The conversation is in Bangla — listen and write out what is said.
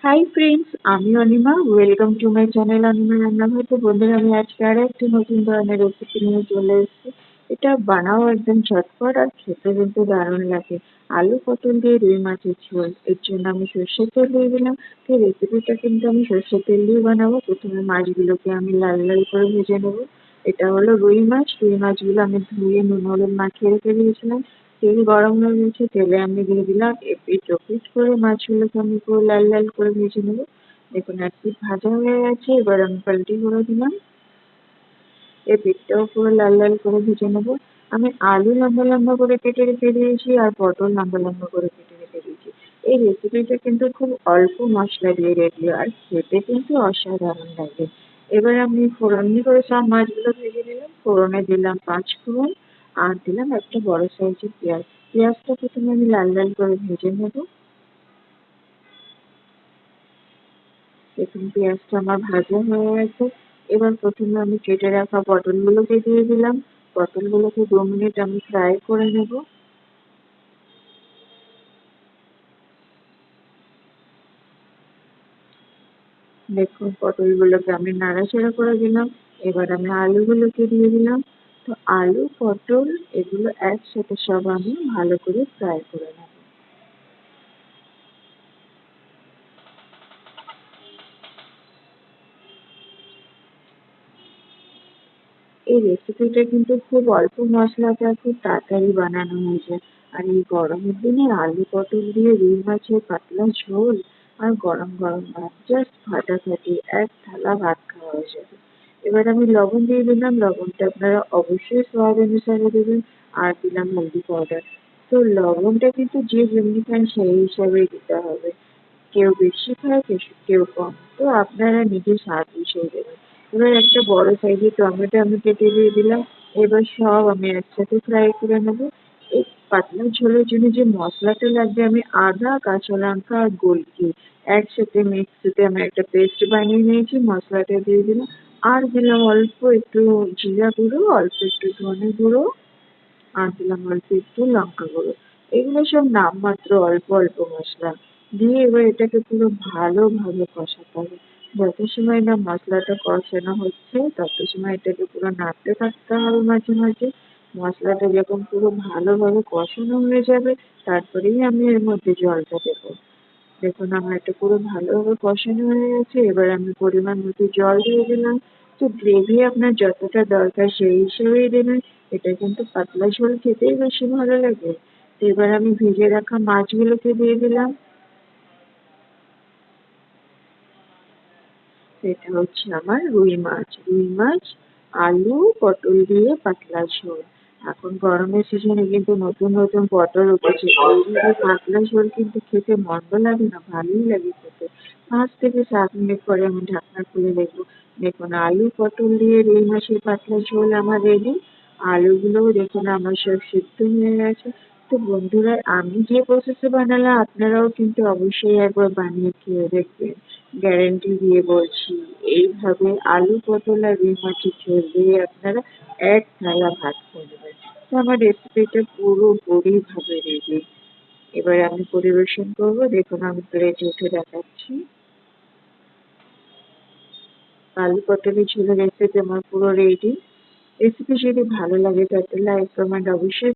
হাই ফ্রেন্ডস, আমি Anima. Welcome to my channel Anima রান্নাঘর। তো বন্ধুরা, আমি আজকে আরো একটি নতুন ধরনের রেসিপি নিয়ে চলে এসেছি। এটা বানাও একদম ঝটপট আর খেতে কিন্তু দারুণ লাগে। আলু পটল দিয়ে রুই মাছের ঝোল। এর জন্য আমি সর্ষের তেল দিয়ে দিলাম। তো রেসিপিটা কিন্তু আমি সর্ষের তেল দিয়ে বানাবো। প্রথমে মাছগুলোকে আমি লাল লাল করে ভেজে নেবো। এটা হলো রুই মাছ। রুই মাছগুলো আমি ধুয়ে নুন হলুদ মাখিয়ে রেখে দিয়েছিলাম। তেল গরম হয়ে গেছে, তেলে আমি দিয়ে দিলাম এপিঠ ওপিঠ করে মাছগুলোকে আমি পুরো লাল লাল করে ভেজে নেবো। দেখুন, এক পিঠ ভাজা হয়ে গেছে, এবার আমি পাল্টি করে দিলাম। এপিঠটাও পুরো লাল লাল করে ভেজে নেবো। আমি আলু লম্বা লম্বা করে কেটে রেখে দিয়েছি আর পটল লম্বা লম্বা করে কেটে রেখে দিয়েছি। এই রেসিপিটা কিন্তু খুব অল্প মশলা দিয়ে রেডি আর খেতে কিন্তু অসাধারণ লাগে। এবার আমি ফোড়নি করে সব মাছগুলো ভেজে নিলাম। ফোড়নে দিলাম 5 ফোড়ন আর দিলাম একটা বড় সাইজের পেঁয়াজ। পেঁয়াজটা প্রথমে আমি লাল লাল করে ভেজে নেবো। দেখুন, পেঁয়াজটা আমার ভাজা হয়ে গেছে। এবার প্রথমে আমি কেটে রাখা পটলগুলোকে দিয়ে দিলাম। পটলগুলোকে 2 মিনিট আমি ফ্রাই করে নেব। দেখুন, পটলগুলোকে আমি নাড়াচাড়া করে দিলাম। এবার আমি আলুগুলোকে দিয়ে দিলাম। তো আলু পটল এগুলো একসাথে সব আমি ভালো করে ফ্রাই করে নেব। এই রেসিপিটা কিন্তু খুব অল্প মশলাতে আর খুব তাড়াতাড়ি বানানো হয়ে যায়। আর এই গরমের দিনে আলু পটল দিয়ে রুই মাছের পাতলা ঝোল আর গরম গরম ভাত জাস্ট ফাটাফাটি, এক থালা ভাত খাওয়া হয়ে যাবে। এবার আমি লবণ দিয়ে দিলাম। লবণটা আপনারা অবশ্যই স্বাদ অনুসারে দেবেন। আর দিলাম হলদি পাউডার। তো লবণটা কিন্তু যে যেমনি খান সেই হিসাবেই দিতে হবে। কেউ বেশি খায়, কেউ কম। তো আপনারা নিজের স্বাদ বুঝেই দেবেন। এবার একটা বড় সাইজের টমেটো আমি কেটে দিয়ে দিলাম। এবার সব আমি একসাথে ফ্রাই করে নেবো। এই পাতলা ঝোলের জন্য যে মশলাটা লাগবে, আমি আদা, কাঁচা লঙ্কা আর গোলকি একসাথে মিক্সিতে আমি একটা পেস্ট বানিয়ে নিয়েছি। মশলাটা দিয়ে দিলাম। আর দিলাম অল্প একটু জিরা গুঁড়ো, অল্প একটু ধনে গুঁড়ো আর দিলাম অল্প একটু লঙ্কা গুঁড়ো। এগুলো সব নামমাত্র অল্প অল্প মশলা দিয়ে এবার এটাকে পুরো ভালোভাবে কষাতে হবে। যত সময় না মশলাটা কষানো হচ্ছে তত সময় এটাকে পুরো নাড়তে থাকতে হবে মাঝে মাঝে। মশলাটা যখন পুরো ভালোভাবে কষানো হয়ে যাবে, তারপরেই আমি এর মধ্যে জলটা দেবো। দেখুন, আমার এটা পুরো ভালোভাবে কষানো হয়ে গেছে। এবার আমি পরিমাণ মতো জল দিয়ে দিলাম। তো গ্রেভি আপনার যতটা দরকার সেই হিসেবেই দেবেন। এটা কিন্তু পাতলা ঝোল খেতেই বেশি ভালো লাগে। তো এবার আমি ভেজে রাখা মাছগুলোকে দিয়ে দিলাম। এটা হচ্ছে আমার রুই মাছ। রুই মাছ, আলু, পটল দিয়ে পাতলা ঝোল। এখন গরমের সিজনে কিন্তু নতুন নতুন পটল উঠেছে। এইভাবে পাতলা ঝোল কিন্তু খেতে মন্দ লাগে না, ভালোই লাগে খেতে। 5 থেকে 7 মিনিট পরে আমি ঢাকনা খুলে দেখবো। দেখুন, আলু পটল দিয়ে রুই মাছের পাতলা ঝোল আমার রেডি। আলুগুলোও দেখুন আমার সব সিদ্ধ হয়ে গেছে। তো বন্ধুরা, আমি যে প্রসেসে বানালাম আপনারাও কিন্তু অবশ্যই একবার বানিয়ে খেয়ে দেখবেন। গ্যারান্টি দিয়ে বলছি, এইভাবে আলু পটল আর রুই মাছের ঝোল দিয়ে আপনারা এক থালা ভাত খেয়ে নেবেন। তো আমার রেসিপিটা পুরোপুরি ভাবে রেডি। এবার আমি পরিবেশন করবো। দেখুন, আমি প্লেটে উঠে দেখাচ্ছি। আলু পটলের ঝোলের রেসিপি আমার পুরো রেডি। রেসিপি যদি ভালো লাগে তাহলে লাইক কমেন্ট অবশ্যই